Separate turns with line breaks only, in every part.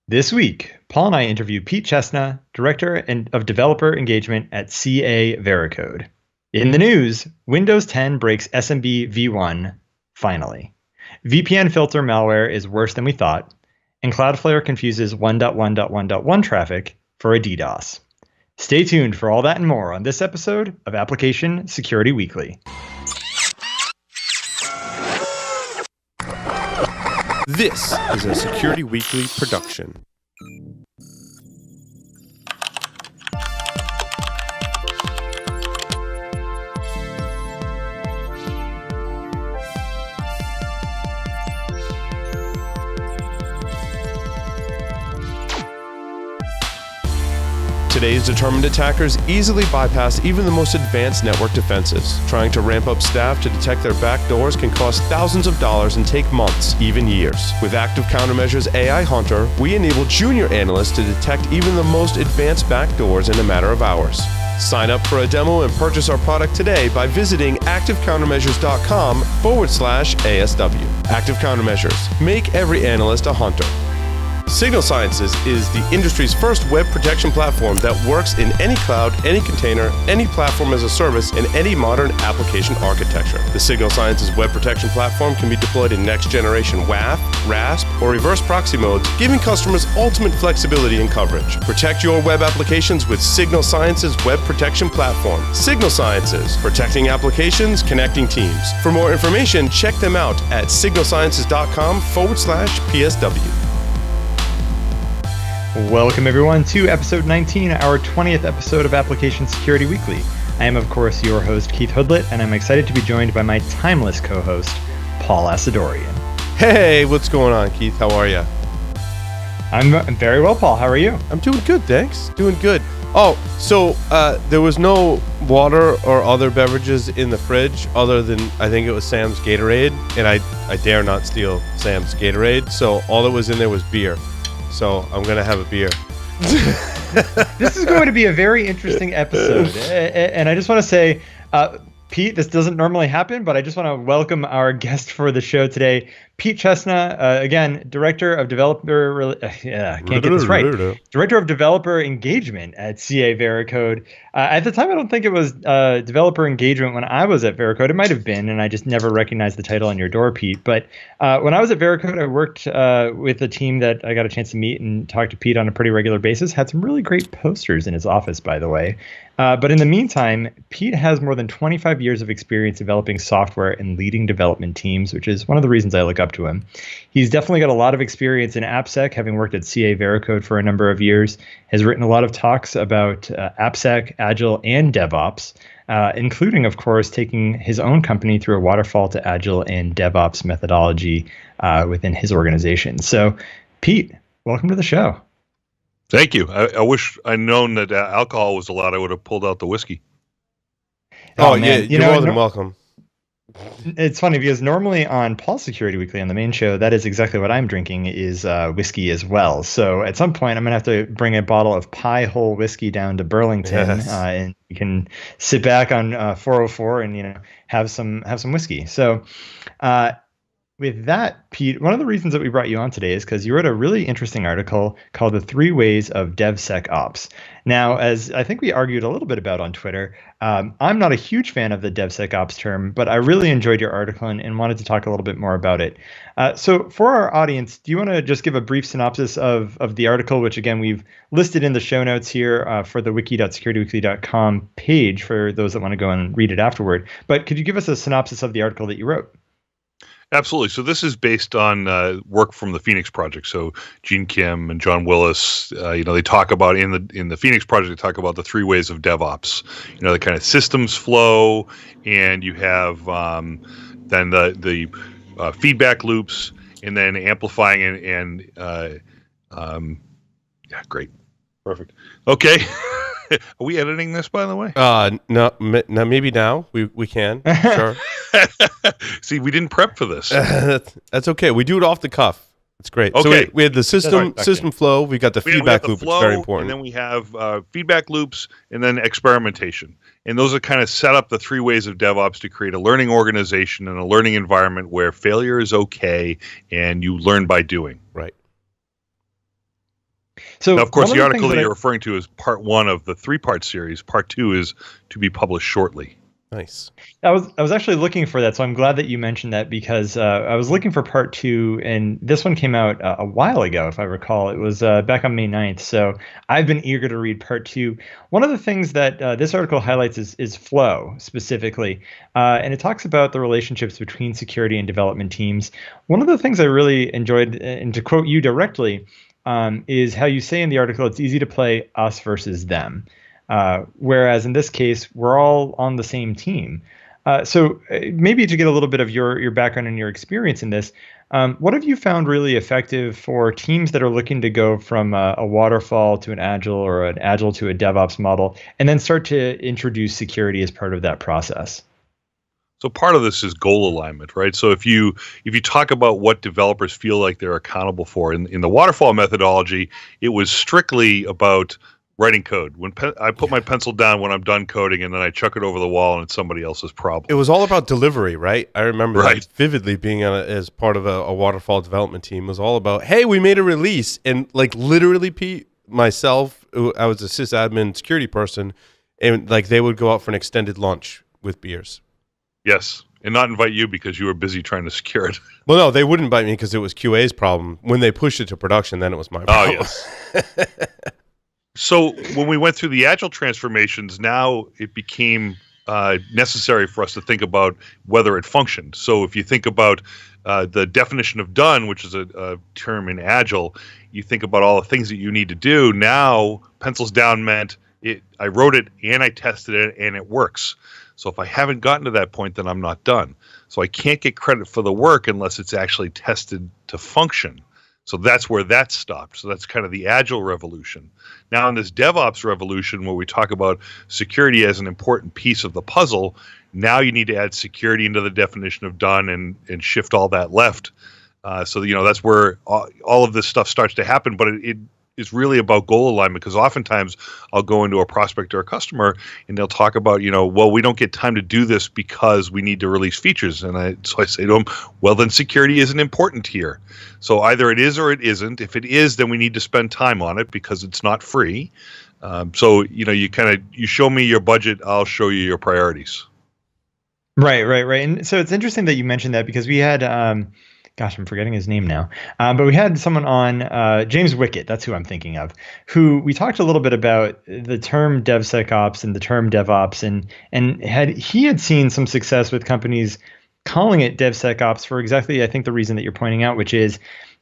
This week, Paul and I interview Pete Chestna, of Developer Engagement at CA Veracode. In the news, Windows 10 breaks SMB v1, finally. VPN filter malware is worse than we thought, and Cloudflare confuses 1.1.1.1 traffic for a DDoS. Stay tuned for all that and more on this episode of Application Security Weekly.
This is a Security Weekly production. Today's determined attackers easily bypass even the most advanced network defenses. Trying to ramp up staff to detect their backdoors can cost thousands of dollars and take months, even years. With Active Countermeasures AI Hunter, we enable junior analysts to detect even the most advanced backdoors in a matter of hours. Sign up for a demo and purchase our product today by visiting activecountermeasures.com/ASW. Active Countermeasures. Make every analyst a hunter. Signal Sciences is the industry's first web protection platform that works in any cloud, any container, any platform as a service, and any modern application architecture. The Signal Sciences web protection platform can be deployed in next-generation WAF, RASP, or reverse proxy modes, giving customers ultimate flexibility and coverage. Protect your web applications with Signal Sciences web protection platform. Signal Sciences, protecting applications, connecting teams. For more information, check them out at signalsciences.com/PSW.
Welcome, everyone, to episode 19, our 20th episode of Application Security Weekly. I am, of course, your host, Keith Hoodlet, and I'm excited to be joined by my timeless co-host, Paul Asadorian.
Hey, what's going on, Keith? How are you?
I'm very well, Paul. How are you?
I'm doing good, thanks. Doing good. Oh, so there was no water or other beverages in the fridge other than, I think it was Sam's Gatorade, and I dare not steal Sam's Gatorade, so all that was in there was beer. So I'm going to have a beer.
This is going to be a very interesting episode. And I just want to say, Pete, this doesn't normally happen, but I just want to welcome our guest for the show today, Pete Chestna, again, Director of Developer Engagement at CA Veracode. At the time, I don't think it was Developer Engagement when I was at Veracode. It might have been, and I just never recognized the title on your door, Pete. But when I was at Veracode, I worked with a team that I got a chance to meet and talk to Pete on a pretty regular basis. Had some really great posters in his office, by the way. But in the meantime, Pete has more than 25 years of experience developing software and leading development teams, which is one of the reasons I look up to him. He's definitely got a lot of experience in AppSec, having worked at CA Veracode for a number of years, has written a lot of talks about AppSec, Agile, and DevOps, including, of course, taking his own company through a waterfall to Agile and DevOps methodology within his organization. So, Pete, welcome to the show.
Thank you. I wish I'd known that alcohol was allowed. I would have pulled out the whiskey.
Oh, man. Yeah, you're more than welcome.
It's funny because normally on Paul's Security Weekly on the main show, that is exactly what I'm drinking is whiskey as well. So at some point, I'm going to have to bring a bottle of Pie Hole whiskey down to Burlington, and you can sit back on 404 and have some whiskey. So with that, Pete, one of the reasons that we brought you on today is because you wrote a really interesting article called The 3 Ways of DevSecOps. Now, as I think we argued a little bit about on Twitter, I'm not a huge fan of the DevSecOps term, but I really enjoyed your article and wanted to talk a little bit more about it. So for our audience, do you want to just give a brief synopsis of the article, which, again, we've listed in the show notes here for the wiki.securityweekly.com page for those that want to go and read it afterward. But could you give us a synopsis of the article that you wrote?
Absolutely. So this is based on work from the Phoenix Project. So Gene Kim and John Willis, they talk about in the Phoenix Project. They talk about the 3 ways of DevOps. The kind of systems flow, and you have then the feedback loops, and then amplifying and great, perfect. Okay. Are we editing this, by the way?
No, maybe now we can. Sure.
See, we didn't prep for this.
That's okay. We do it off the cuff. It's great.
Okay.
So we had the system flow. We got the feedback loop.
Flow,
it's very important.
And then we have feedback loops, and then experimentation. And those are kind of set up the 3 ways of DevOps to create a learning organization and a learning environment where failure is okay, and you learn by doing.
Right.
So
now, of course,
one
the
of the things
article that
that
you're referring to is part 1 of the 3-part series. Part 2 is to be published shortly.
Nice.
I was actually looking for that, so I'm glad that you mentioned that because I was looking for part 2, and this one came out a while ago, if I recall. It was back on May 9th, so I've been eager to read part 2. One of the things that this article highlights is flow specifically, and it talks about the relationships between security and development teams. One of the things I really enjoyed, and to quote you directly, is how you say in the article, it's easy to play us versus them. Whereas in this case, we're all on the same team. So maybe to get a little bit of your background and your experience in this, what have you found really effective for teams that are looking to go from a waterfall to an agile or an agile to a DevOps model, and then start to introduce security as part of that process?
So part of this is goal alignment, right? So if you talk about what developers feel like they're accountable for in the waterfall methodology, it was strictly about writing code. When I put my pencil down when I'm done coding, and then I chuck it over the wall, and it's somebody else's problem.
It was all about delivery, right? I remember
Right.
that vividly being as part of a waterfall development team. It was all about, hey, we made a release, and like literally, Pete, myself, I was a sysadmin security person, and like they would go out for an extended lunch with beers.
Yes, and not invite you because you were busy trying to secure it.
Well, no, they wouldn't invite me because it was QA's problem. When they pushed it to production, then it was my problem.
Oh, yes. So when we went through the agile transformations, now it became necessary for us to think about whether it functioned. So if you think about the definition of done, which is a term in agile, you think about all the things that you need to do. Now, pencils down meant I wrote it and I tested it and it works. So if I haven't gotten to that point, then I'm not done. So I can't get credit for the work unless it's actually tested to function. So that's where that stopped. So that's kind of the agile revolution. Now in this DevOps revolution, where we talk about security as an important piece of the puzzle, now you need to add security into the definition of done and shift all that left. So that's where all of this stuff starts to happen. But it is really about goal alignment, because oftentimes I'll go into a prospect or a customer and they'll talk about, well, we don't get time to do this because we need to release features. And so I say to them, well, then security isn't important here. So either it is or it isn't. If it is, then we need to spend time on it because it's not free. So you show me your budget, I'll show you your priorities.
Right. And so it's interesting that you mentioned that, because we had gosh, I'm forgetting his name now. But we had someone on, James Wickett, that's who I'm thinking of, who we talked a little bit about the term DevSecOps and the term DevOps, and he had seen some success with companies calling it DevSecOps for exactly, I think, the reason that you're pointing out, which is,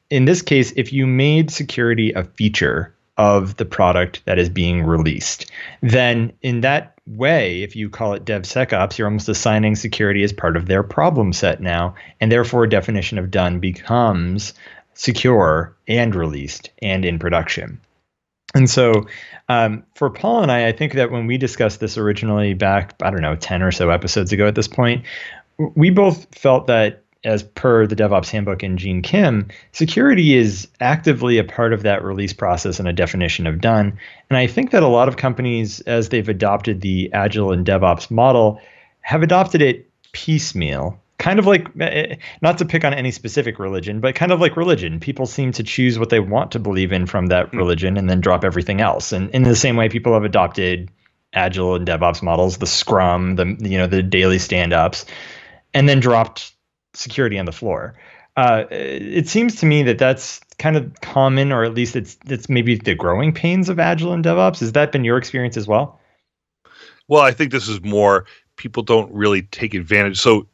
in this case, if you made security a feature of the product that is being released, then in that way, if you call it DevSecOps, you're almost assigning security as part of their problem set now, and therefore definition of done becomes secure and released and in production. And so for Paul and I think that when we discussed this originally back, 10 or so episodes ago at this point, we both felt that, as per the DevOps Handbook and Gene Kim, security is actively a part of that release process and a definition of done. And I think that a lot of companies, as they've adopted the Agile and DevOps model, have adopted it piecemeal, kind of like, not to pick on any specific religion, but kind of like religion. People seem to choose what they want to believe in from that religion and then drop everything else. And in the same way, people have adopted Agile and DevOps models, the Scrum, the daily stand-ups, and then dropped security on the floor. It seems to me that that's kind of common, or at least it's maybe the growing pains of Agile and DevOps. Has that been your experience as well?
Well, I think this is more, people don't really take advantage. So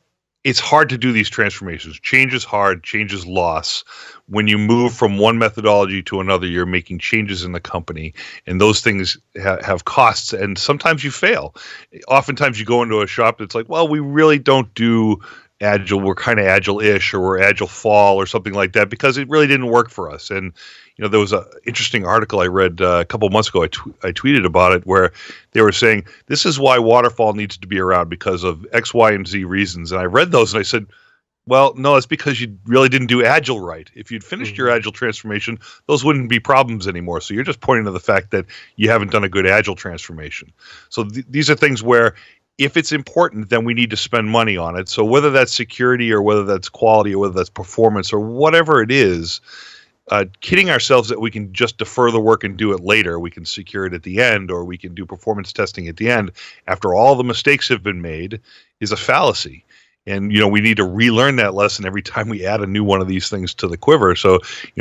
it's hard to do these transformations. Change is hard. Change is loss. When you move from one methodology to another, you're making changes in the company, and those things have costs, and sometimes you fail. Oftentimes you go into a shop that's like, well, we really don't do Agile, we're kind of Agile-ish, or we're Agile Fall or something like that, because it really didn't work for us. And there was an interesting article I read a couple months ago. I tweeted about it, where they were saying this is why waterfall needs to be around, because of X, Y, and Z reasons. And I read those and I said, well, no, it's because you really didn't do Agile right. If you'd finished your Agile transformation, those wouldn't be problems anymore. So you're just pointing to the fact that you haven't done a good Agile transformation. So these are things where, if it's important, then we need to spend money on it. So whether that's security or whether that's quality or whether that's performance or whatever it is, kidding ourselves that we can just defer the work and do it later. We can secure it at the end, or we can do performance testing at the end after all the mistakes have been made, is a fallacy. And, we need to relearn that lesson every time we add a new one of these things to the quiver. So,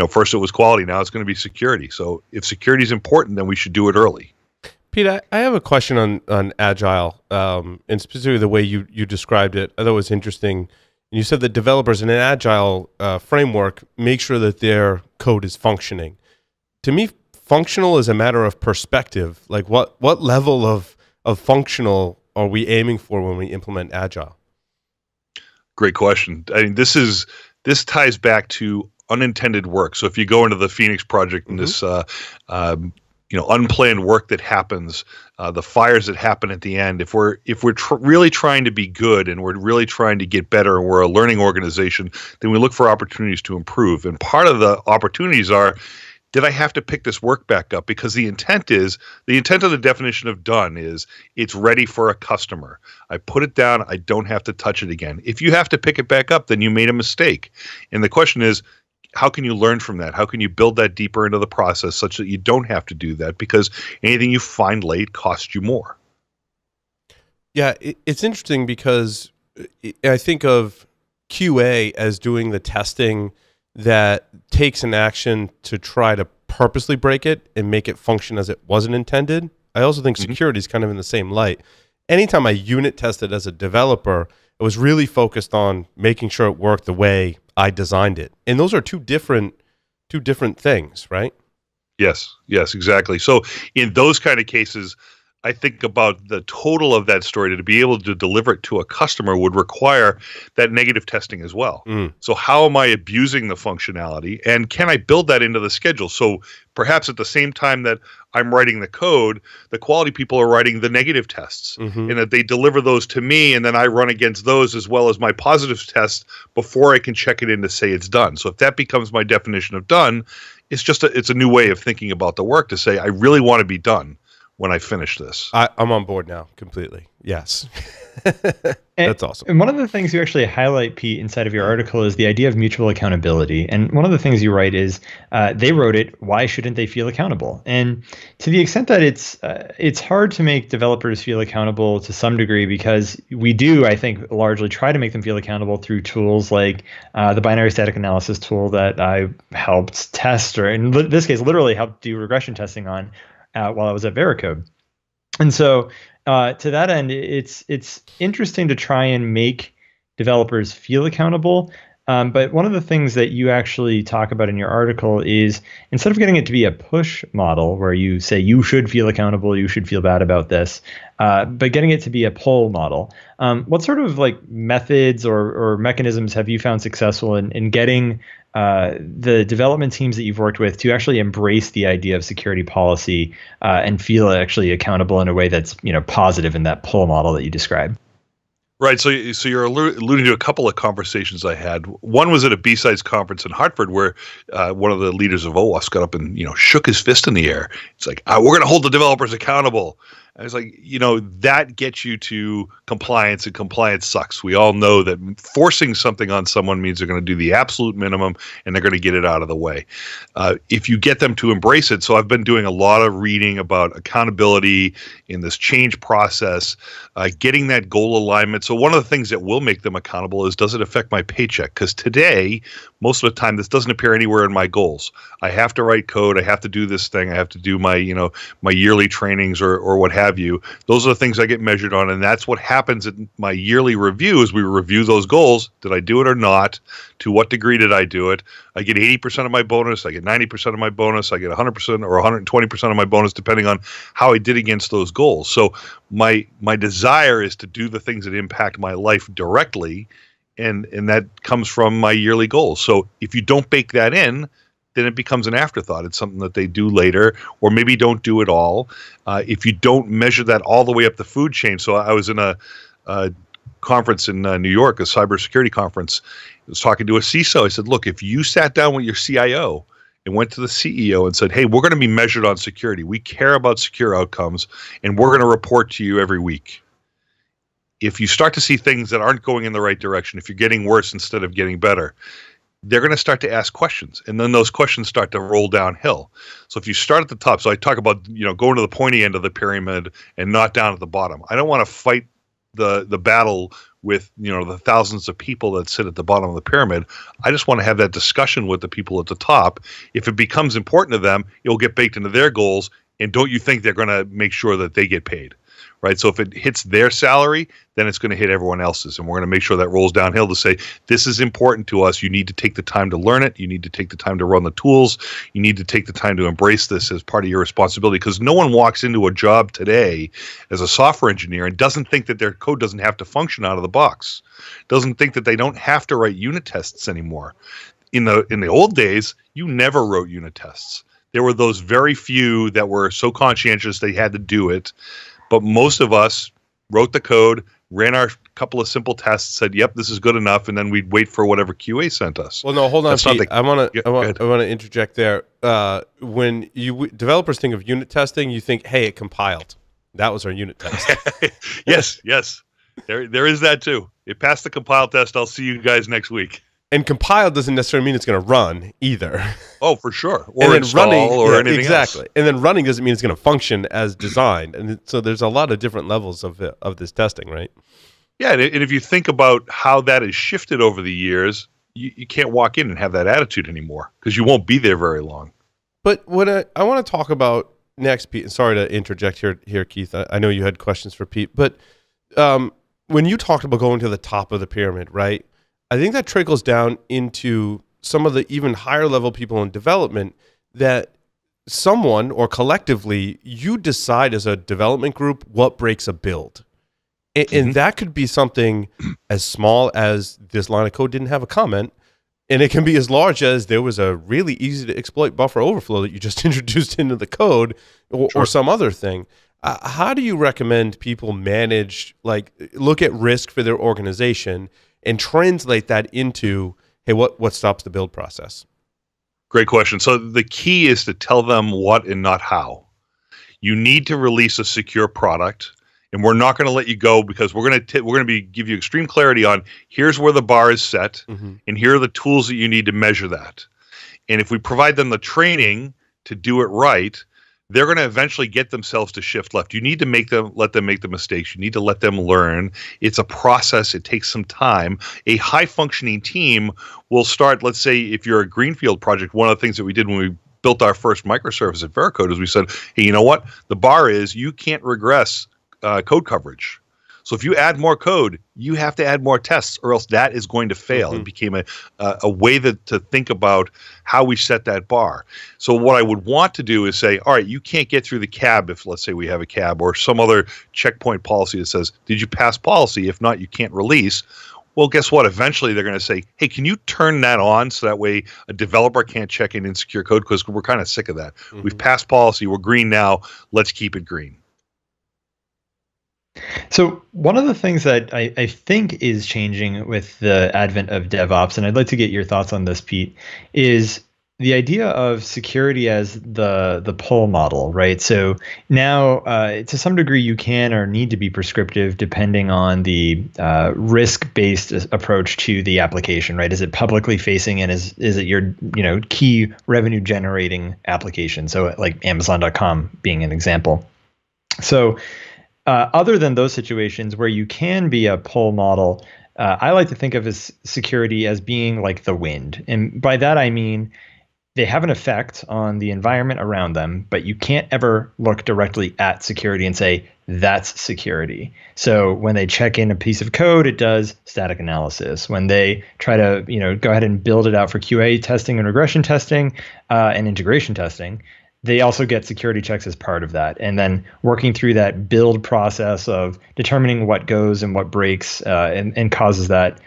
first it was quality, now it's going to be security. So if security is important, then we should do it early.
Pete, I have a question on Agile, and specifically the way you described it. I thought it was interesting. You said that developers in an Agile framework make sure that their code is functioning. To me, functional is a matter of perspective. Like what level of functional are we aiming for when we implement Agile?
Great question. I mean, this ties back to unintended work. So if you go into the Phoenix project and this unplanned work that happens, the fires that happen at the end, if we're really trying to be good and we're really trying to get better and we're a learning organization, then we look for opportunities to improve. And part of the opportunities are, did I have to pick this work back up? Because the intent of the definition of done is it's ready for a customer. I put it down. I don't have to touch it again. If you have to pick it back up, then you made a mistake. And the question is, how can you learn from that? How can you build that deeper into the process such that you don't have to do that? Because anything you find late costs you more.
Yeah, it's interesting because I think of QA as doing the testing that takes an action to try to purposely break it and make it function as it wasn't intended. I also think security is kind of in the same light. Anytime I unit tested as a developer, it was really focused on making sure it worked the way I designed it. And those are two different things, right?
Yes, exactly. So in those kind of cases, I think about the total of that story to be able to deliver it to a customer would require that negative testing as well. So how am I abusing the functionality, and can I build that into the schedule? So perhaps at the same time that I'm writing the code, the quality people are writing the negative tests, and that they deliver those to me, and then I run against those as well as my positive tests before I can check it in to say it's done. So if that becomes my definition of done, it's a new way of thinking about the work to say, I really want to be done when I finish this.
I'm on board now completely. Yes. That's awesome.
And one of the things you actually highlight, Pete, inside of your article is the idea of mutual accountability. And one of the things you write is they wrote it, why shouldn't they feel accountable? And to the extent that it's hard to make developers feel accountable to some degree, because we do, I think, largely try to make them feel accountable through tools like the binary static analysis tool that I helped test, or in this case, literally helped do regression testing on while I was at Veracode. And so to that end, it's interesting to try and make developers feel accountable. But one of the things that you actually talk about in your article is, instead of getting it to be a push model where you say you should feel accountable, you should feel bad about this, but getting it to be a pull model. What sort of methods or mechanisms have you found successful in getting the development teams that you've worked with to actually embrace the idea of security policy and feel actually accountable in a way that's positive in that pull model that you described?
Right. So you're alluding to a couple of conversations I had. One was at a B-Sides conference in Hartford where one of the leaders of OWASP got up and shook his fist in the air. It's like, we're going to hold the developers accountable. I was like, that gets you to compliance, and compliance sucks. We all know that forcing something on someone means they're going to do the absolute minimum and they're going to get it out of the way. If you get them to embrace it, so I've been doing a lot of reading about accountability in this change process, getting that goal alignment. So one of the things that will make them accountable is, does it affect my paycheck? Because today, most of the time, this doesn't appear anywhere in my goals. I have to write code. I have to do this thing. I have to do my, my yearly trainings or what have you. Those are the things I get measured on, and that's what happens in my yearly review. Is we review those goals. Did I do it or not? To what degree did I do it? I get 80% of my bonus. I get 90% of my bonus. I get 100% or 120% of my bonus, depending on how I did against those goals. So my desire is to do the things that impact my life directly, and that comes from my yearly goals. So if you don't bake that in, then it becomes an afterthought. It's something that they do later, or maybe don't do at all. If you don't measure that all the way up the food chain. So I was in a conference in New York, a cybersecurity conference. I was talking to a CISO. I said, look, if you sat down with your CIO and went to the CEO and said, hey, we're going to be measured on security. We care about secure outcomes, and we're going to report to you every week. If you start to see things that aren't going in the right direction, if you're getting worse instead of getting better, they're going to start to ask questions, and then those questions start to roll downhill. So if you start at the top, so I talk about going to the pointy end of the pyramid and not down at the bottom. I don't want to fight the battle with the thousands of people that sit at the bottom of the pyramid. I just want to have that discussion with the people at the top. If it becomes important to them, it'll get baked into their goals. And don't you think they're going to make sure that they get paid? Right. So if it hits their salary, then it's going to hit everyone else's. And we're going to make sure that rolls downhill to say, this is important to us. You need to take the time to learn it. You need to take the time to run the tools. You need to take the time to embrace this as part of your responsibility, because no one walks into a job today as a software engineer and doesn't think that their code doesn't have to function out of the box, doesn't think that they don't have to write unit tests anymore. In the old days, you never wrote unit tests. There were those very few that were so conscientious they had to do it. But most of us wrote the code, ran our couple of simple tests, said, "Yep, this is good enough," and then we'd wait for whatever QA sent us.
Well, no, hold on, Pete. I want to interject there. When developers think of unit testing, you think, "Hey, it compiled. That was our unit test."
Yes. There is that too. It passed the compile test. I'll see you guys next week.
And compiled doesn't necessarily mean it's going to run either.
Oh, for sure. Or install anything
exactly.
else.
And then running doesn't mean it's going to function as designed. And so there's a lot of different levels of this testing, right?
Yeah, and if you think about how that has shifted over the years, you can't walk in and have that attitude anymore because you won't be there very long.
But what I want to talk about next, Pete, and sorry to interject here, Keith. I know you had questions for Pete, but when you talked about going to the top of the pyramid, right? I think that trickles down into some of the even higher level people in development that someone or collectively you decide as a development group what breaks a build. And that could be something as small as this line of code didn't have a comment, and it can be as large as there was a really easy to exploit buffer overflow that you just introduced into the code or some other thing. How do you recommend people manage, look at risk for their organization and translate that into, hey, what stops the build process?
Great question. So the key is to tell them what and not how. You need to release a secure product, and we're not going to let you go because we're going to give you extreme clarity on here's where the bar is set, and here are the tools that you need to measure that. And if we provide them the training to do it right, they're going to eventually get themselves to shift left. You need to let them make the mistakes. You need to let them learn. It's a process. It takes some time. A high-functioning team will start, let's say, if you're a greenfield project, one of the things that we did when we built our first microservice at Veracode is we said, hey, you know what? The bar is you can't regress code coverage. So if you add more code, you have to add more tests or else that is going to fail. It became a way to think about how we set that bar. So what I would want to do is say, all right, you can't get through the cab if, let's say, we have a cab or some other checkpoint policy that says, did you pass policy? If not, you can't release. Well, guess what? Eventually, they're going to say, hey, can you turn that on so that way a developer can't check in insecure code because we're kind of sick of that. We've passed policy. We're green now. Let's keep it green.
So one of the things that I think is changing with the advent of DevOps, and I'd like to get your thoughts on this, Pete, is the idea of security as the pull model, right? So now, to some degree, you can or need to be prescriptive depending on the risk-based approach to the application, right? Is it publicly facing, and is it your key revenue-generating application? So like Amazon.com being an example. So other than those situations where you can be a pull model, I like to think of as security as being like the wind. And by that, I mean, they have an effect on the environment around them, but you can't ever look directly at security and say, that's security. So when they check in a piece of code, it does static analysis. When they try to, go ahead and build it out for QA testing and regression testing and integration testing, they also get security checks as part of that. And then working through that build process of determining what goes and what breaks and causes that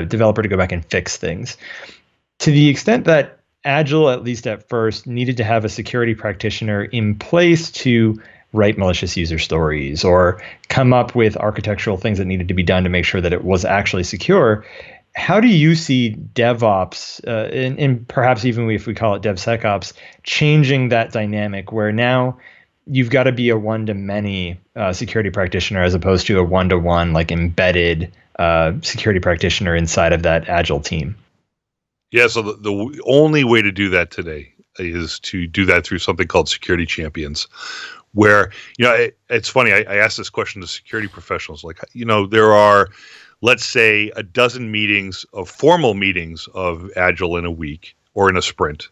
developer to go back and fix things. To the extent that Agile, at least at first, needed to have a security practitioner in place to write malicious user stories or come up with architectural things that needed to be done to make sure that it was actually secure. How do you see DevOps, and perhaps even if we call it DevSecOps, changing that dynamic where now you've got to be a one-to-many security practitioner as opposed to a one-to-one, like embedded security practitioner inside of that Agile team?
Yeah, so the only way to do that today is to do that through something called security champions, where, it's funny, I asked this question to security professionals, like, there are, let's say, a dozen formal meetings of Agile in a week or in a sprint.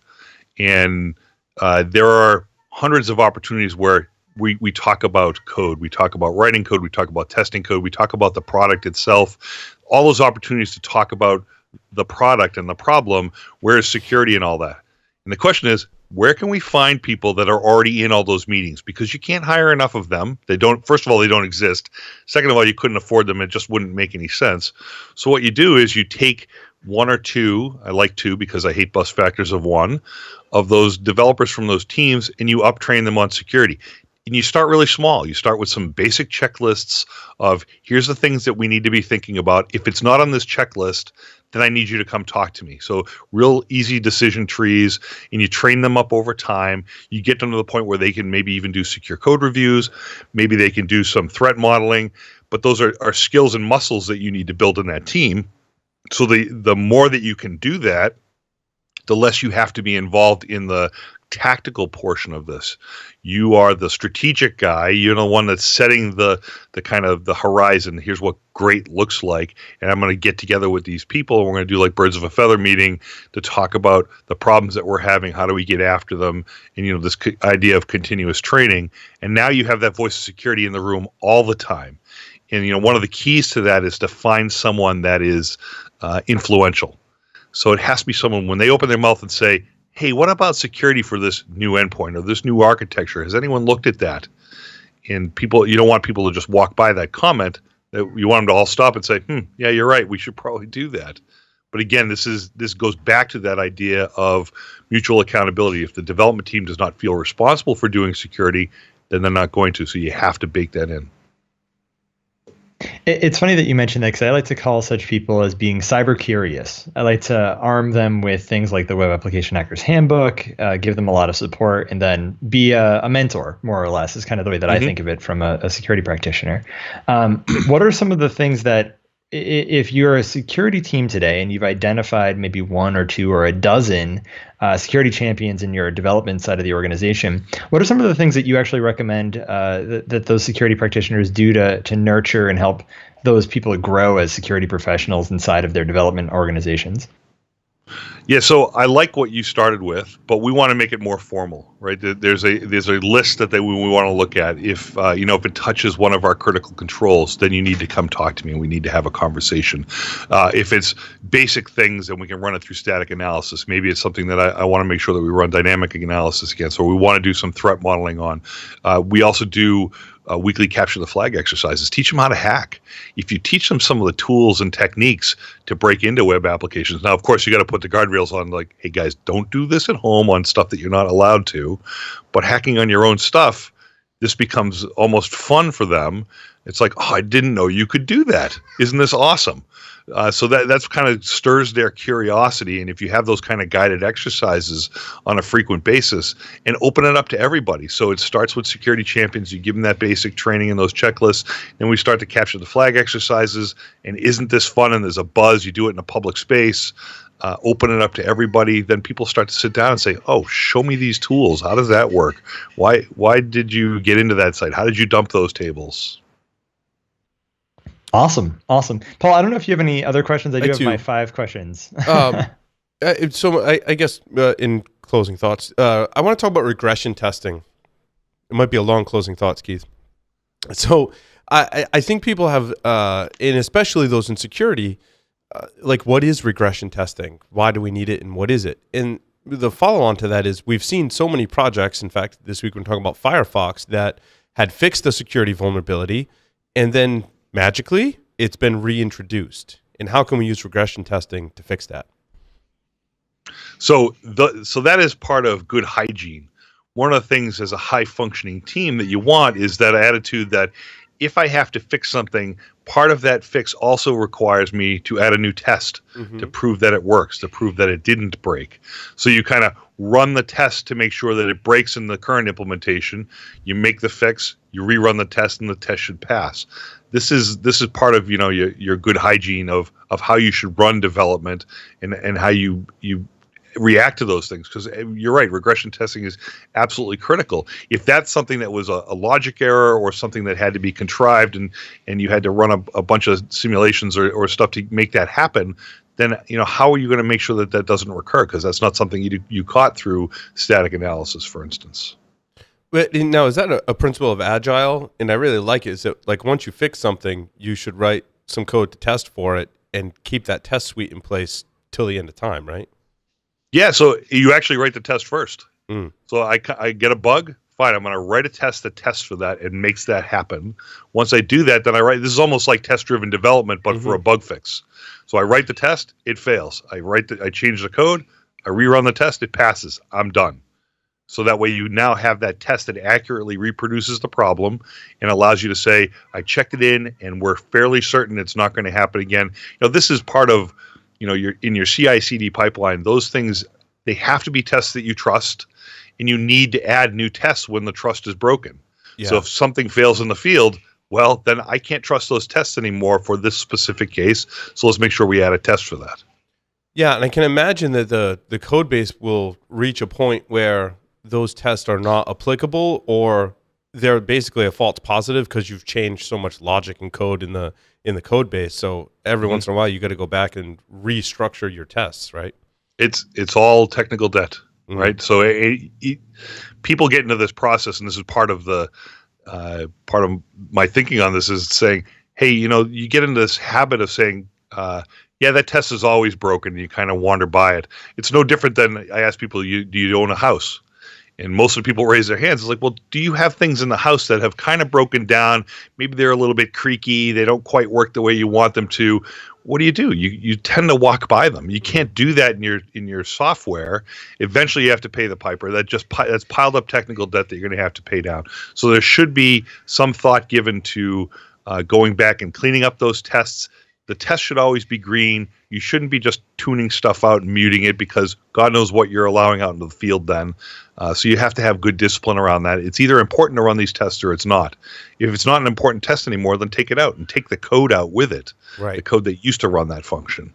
And there are hundreds of opportunities where we talk about code, we talk about writing code, we talk about testing code, we talk about the product itself, all those opportunities to talk about the product and the problem. Where is security and all that? And the question is, where can we find people that are already in all those meetings? Because you can't hire enough of them. First of all, they don't exist. Second of all, you couldn't afford them. It just wouldn't make any sense. So what you do is you take one or two, I like two because I hate bus factors of one, of those developers from those teams, and you uptrain them on security. And you start really small. You start with some basic checklists of, here's the things that we need to be thinking about. If it's not on this checklist, then I need you to come talk to me. So real easy decision trees, and you train them up over time. You get them to the point where they can maybe even do secure code reviews. Maybe they can do some threat modeling. But those are skills and muscles that you need to build in that team. So the more that you can do that, the less you have to be involved in the tactical portion of this. You are the strategic guy. You're the one that's setting the kind of the horizon. Here's what great looks like. And I'm going to get together with these people. And we're going to do like birds of a feather meeting to talk about the problems that we're having. How do we get after them? And, this idea of continuous training. And now you have that voice of security in the room all the time. And, one of the keys to that is to find someone that is influential. So it has to be someone, when they open their mouth and say, hey, what about security for this new endpoint or this new architecture? Has anyone looked at that? And you don't want people to just walk by that comment. You want them to all stop and say, yeah, you're right. We should probably do that. But again, this goes back to that idea of mutual accountability. If the development team does not feel responsible for doing security, then they're not going to. So you have to bake that in.
It's funny that you mentioned that, because I like to call such people as being cyber curious. I like to arm them with things like the Web Application Hackers Handbook, give them a lot of support, and then be a mentor, more or less, is kind of the way that I think of it from a security practitioner. What are some of the things that, if you're a security team today and you've identified maybe one or two or a dozen security champions in your development side of the organization, what are some of the things that you actually recommend that those security practitioners do to nurture and help those people grow as security professionals inside of their development organizations?
Yeah, so I like what you started with, but we want to make it more formal, right? There's a list that we want to look at. If if it touches one of our critical controls, then you need to come talk to me, and we need to have a conversation. If it's basic things, then we can run it through static analysis. Maybe it's something that I want to make sure that we run dynamic analysis against, or we want to do some threat modeling on. We also do weekly capture the flag exercises. Teach them how to hack. If you teach them some of the tools and techniques to break into web applications, now of course you got to put the guardrails on, like, hey guys, don't do this at home on stuff that you're not allowed to. But hacking on your own stuff, this becomes almost fun for them. It's like, oh, I didn't know you could do that. Isn't this awesome? So that's kind of stirs their curiosity. And if you have those kind of guided exercises on a frequent basis, and open it up to everybody. So it starts with security champions. You give them that basic training and those checklists. Then we start to capture the flag exercises. And isn't this fun? And there's a buzz. You do it in a public space. Open it up to everybody. Then people start to sit down and say, oh, show me these tools. How does that work? Why did you get into that site? How did you dump those tables?
Awesome. Paul, I don't know if you have any other questions. I do have my 5 questions.
So I guess in closing thoughts, I want to talk about regression testing. It might be a long closing thoughts, Keith. So I think people have, and especially those in security, like, what is regression testing? Why do we need it, and what is it? And the follow-on to that is, we've seen so many projects, in fact, this week we're talking about Firefox, that had fixed the security vulnerability, and then magically, it's been reintroduced. And how can we use regression testing to fix that?
So that is part of good hygiene. One of the things as a high-functioning team that you want is that attitude that if I have to fix something, part of that fix also requires me to add a new test to prove that it works, to prove that it didn't break. So you kind of run the test to make sure that it breaks in the current implementation. You make the fix, you rerun the test, and the test should pass. This is part of your good hygiene of how you should run development and how you react to those things, because you're right, regression testing is absolutely critical. If that's something that was a logic error or something that had to be contrived and you had to run a bunch of simulations or stuff to make that happen, then how are you going to make sure that that doesn't recur? Because that's not something you caught through static analysis, for instance.
But now, is that a principle of Agile? And I really like it. Is that like once you fix something, you should write some code to test for it and keep that test suite in place till the end of time, right?
Yeah, so you actually write the test first. So I get a bug, fine, I'm going to write a test that tests for that and makes that happen. Once I do that, then I write, this is almost like test-driven development, but for a bug fix. So I write the test, it fails. I change the code, I rerun the test, it passes, I'm done. So that way you now have that test that accurately reproduces the problem and allows you to say, I checked it in and we're fairly certain it's not going to happen again. This is part of in your CI/CD pipeline, those things, they have to be tests that you trust, and you need to add new tests when the trust is broken. Yeah. So if something fails in the field, well, then I can't trust those tests anymore for this specific case. So let's make sure we add a test for that.
Yeah, and I can imagine that the code base will reach a point where those tests are not applicable, or they're basically a false positive because you've changed so much logic and code in the code base. So every once in a while, you got to go back and restructure your tests, right?
It's all technical debt, right? So people get into this process, and this is part of my thinking on this is saying, hey, you get into this habit of saying, yeah, that test is always broken, and you kind of wander by it. It's no different than I ask people, do you own a house? And most of the people raise their hands. It's like, well, do you have things in the house that have kind of broken down? Maybe they're a little bit creaky. They don't quite work the way you want them to. What do? You tend to walk by them. You can't do that in your software. Eventually, you have to pay the piper. That's piled up technical debt that you're going to have to pay down. So there should be some thought given to going back and cleaning up those tests. The test should always be green. You shouldn't be just tuning stuff out and muting it, because God knows what you're allowing out into the field then. So you have to have good discipline around that. It's either important to run these tests or it's not. If it's not an important test anymore, then take it out and take the code out with it. Right. The code that used to run that function.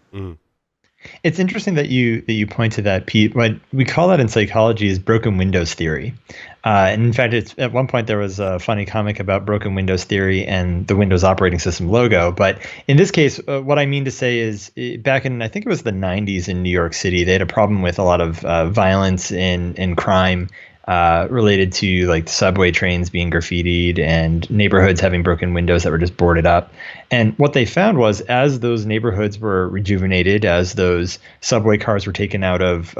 It's interesting that you point to that, Pete. What we call that in psychology is broken windows theory. And in fact, at one point there was a funny comic about broken windows theory and the Windows operating system logo. But in this case, what I mean to say is back in, I think it was the 90s in New York City, they had a problem with a lot of violence and crime related to like subway trains being graffitied and neighborhoods having broken windows that were just boarded up. And what they found was, as those neighborhoods were rejuvenated, as those subway cars were taken out of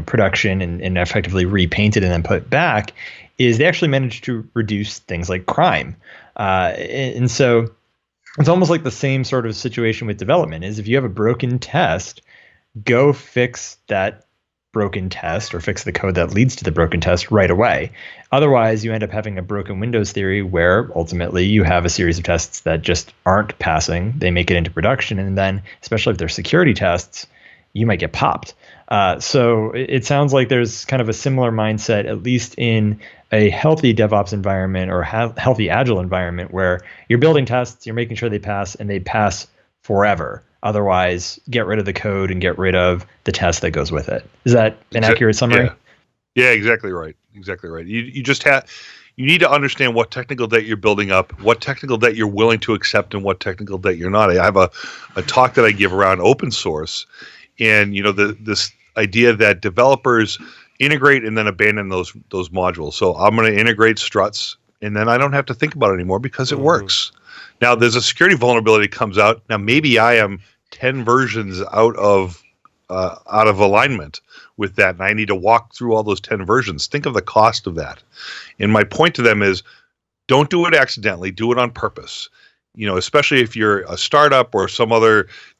production and effectively repainted and then put back, is they actually managed to reduce things like crime. And so it's almost like the same sort of situation with development. Is if you have a broken test, go fix that broken test or fix the code that leads to the broken test right away. Otherwise, you end up having a broken windows theory where ultimately you have a series of tests that just aren't passing. They make it into production, and then, especially if they're security tests, you might get popped. So it sounds like there's kind of a similar mindset, at least in a healthy DevOps environment or healthy Agile environment, where you're building tests, you're making sure they pass, and they pass forever. Otherwise, get rid of the code and get rid of the test that goes with it. Is that an accurate summary?
Yeah, exactly right. Exactly right. You just you need to understand what technical debt you're building up, what technical debt you're willing to accept, and what technical debt you're not. I have a talk that I give around open source, and this idea that developers integrate and then abandon those modules. So I'm going to integrate struts, and then I don't have to think about it anymore because it works. Now, there's a security vulnerability that comes out. Now, maybe I am 10 versions out of alignment with that, and I need to walk through all those 10 versions. Think of the cost of that. And my point to them is, don't do it accidentally. Do it on purpose. especially if you're a startup or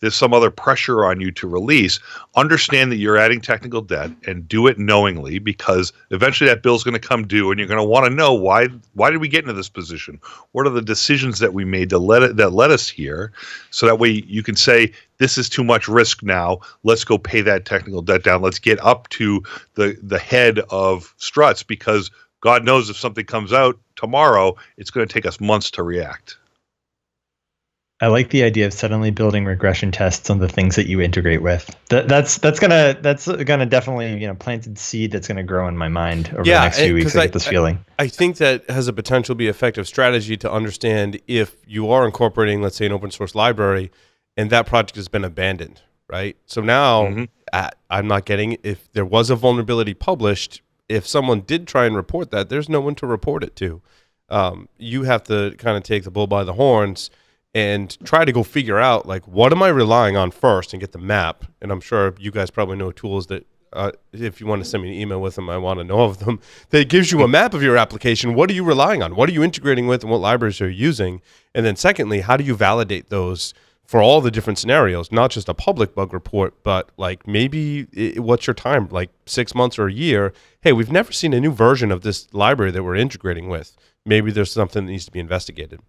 there's some other pressure on you to release, understand that you're adding technical debt and do it knowingly, because eventually that bill's going to come due and you're going to want to know why did we get into this position? What are the decisions that we made that led us here? So that way you can say, this is too much risk now. Let's go pay that technical debt down. Let's get up to the head of struts, because God knows if something comes out tomorrow, it's going to take us months to react.
I like the idea of suddenly building regression tests on the things that you integrate with. That's gonna definitely plant a seed that's gonna grow in my mind over the next few weeks. I get this feeling.
I think that has a potential to be effective strategy to understand if you are incorporating, let's say, an open source library, and that project has been abandoned, right? So now I'm not getting, if there was a vulnerability published, if someone did try and report that, there's no one to report it to. You have to kind of take the bull by the horns and try to go figure out, like, what am I relying on first, and get the map. And I'm sure you guys probably know tools that, if you want to send me an email with them, I want to know of them, that gives you a map of your application. What are you relying on? What are you integrating with, and what libraries are you using? And then secondly, how do you validate those for all the different scenarios, not just a public bug report, but like maybe what's your time, like 6 months or a year? Hey, we've never seen a new version of this library that we're integrating with. Maybe there's something that needs to be investigated.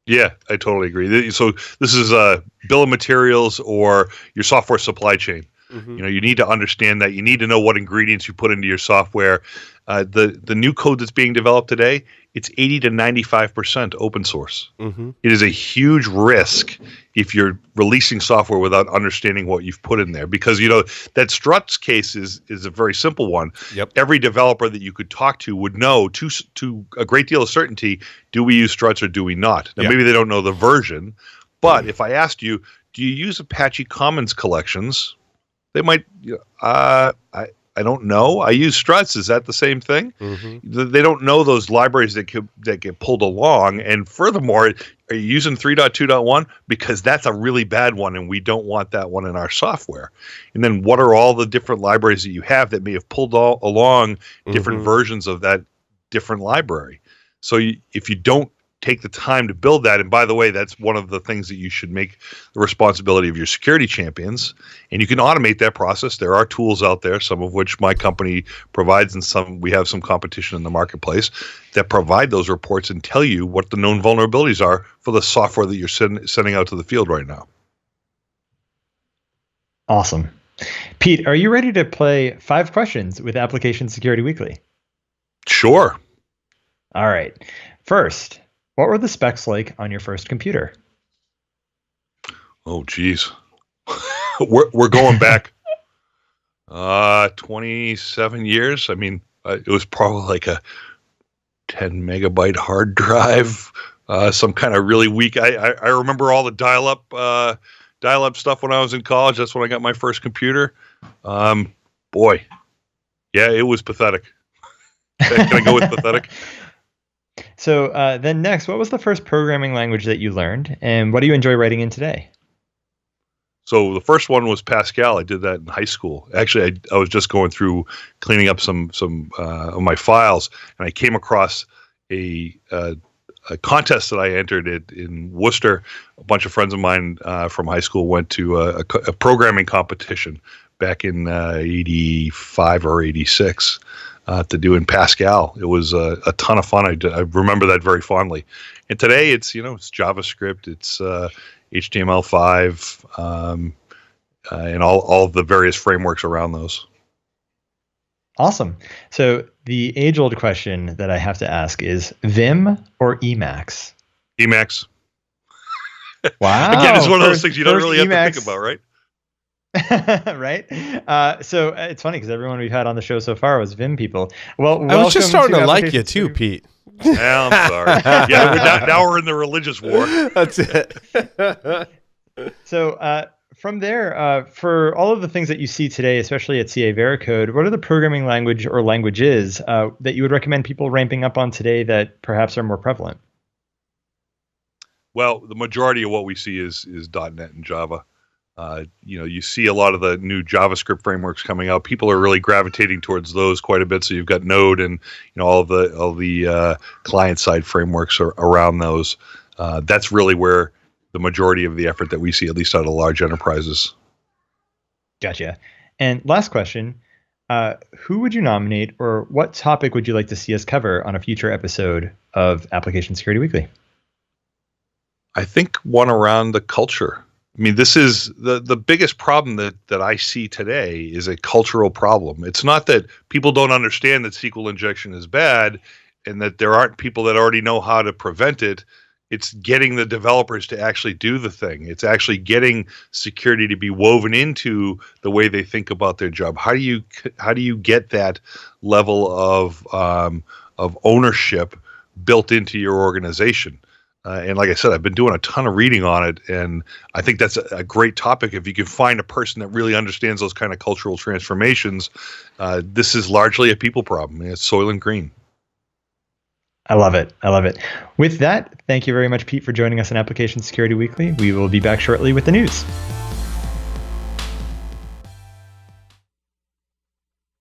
Yeah, I totally agree. So this is a bill of materials or your software supply chain. You need to understand that. You need to know what ingredients you put into your software. The new code that's being developed today, it's 80 to 95% open source. It is a huge risk if you're releasing software without understanding what you've put in there, because that struts case is a very simple one.
Yep.
Every developer that you could talk to would know to a great deal of certainty, do we use struts or do we not? Now maybe they don't know the version, but if I asked you, do you use Apache Commons collections? They might, I don't know. I use struts. Is that the same thing? They don't know those libraries that get pulled along. And furthermore, are you using 3.2.1? Because that's a really bad one, and we don't want that one in our software. And then what are all the different libraries that you have that may have pulled along different versions of that different library? So if you don't take the time to build that, and by the way, that's one of the things that you should make the responsibility of your security champions, and you can automate that process. There are tools out there, some of which my company provides, and we have some competition in the marketplace that provide those reports and tell you what the known vulnerabilities are for the software that you're sending out to the field right now.
Awesome. Pete, are you ready to play 5 questions with Application Security Weekly?
Sure.
All right. First, what were the specs like on your first computer?
Oh, geez. we're going back 27 years. I mean, it was probably like a 10 megabyte hard drive, some kind of really weak. I remember all the dial-up stuff when I was in college. That's when I got my first computer. Boy, yeah, it was pathetic. Can I go with pathetic?
So then next, what was the first programming language that you learned, and what do you enjoy writing in today?
So the first one was Pascal. I did that in high school. Actually, I was just going through cleaning up some of my files, and I came across a contest that I entered in Worcester. A bunch of friends of mine from high school went to a programming competition back in 85 or 86. To do in Pascal. It was a ton of fun. I remember that very fondly. And today it's JavaScript, it's HTML5, and all of the various frameworks around those.
Awesome. So the age-old question that I have to ask is Vim or Emacs?
Emacs.
Wow.
Again, it's one of those things you don't really have to think about, right?
Right. So it's funny because everyone we've had on the show so far was Vim people. Well,
I was just starting to like you too, Pete.
Yeah, I'm sorry. Yeah, now we're in the religious war.
That's it.
So from there, for all of the things that you see today, especially at CA Veracode, what are the programming language or languages that you would recommend people ramping up on today that perhaps are more prevalent?
Well, the majority of what we see is .NET and Java. You see a lot of the new JavaScript frameworks coming out. People are really gravitating towards those quite a bit. So you've got Node and all the client side frameworks around those. That's really where the majority of the effort that we see, at least out of large enterprises.
Gotcha. And last question, who would you nominate, or what topic would you like to see us cover on a future episode of Application Security Weekly?
I think one around the culture. I mean, this is the biggest problem that I see today is a cultural problem. It's not that people don't understand that SQL injection is bad and that there aren't people that already know how to prevent it. It's getting the developers to actually do the thing. It's actually getting security to be woven into the way they think about their job. How do you get that level of ownership built into your organization? And like I said, I've been doing a ton of reading on it, and I think that's a great topic. If you can find a person that really understands those kind of cultural transformations, this is largely a people problem. It's Soylent Green.
I love it. I love it. With that, thank you very much, Pete, for joining us on Application Security Weekly. We will be back shortly with the news.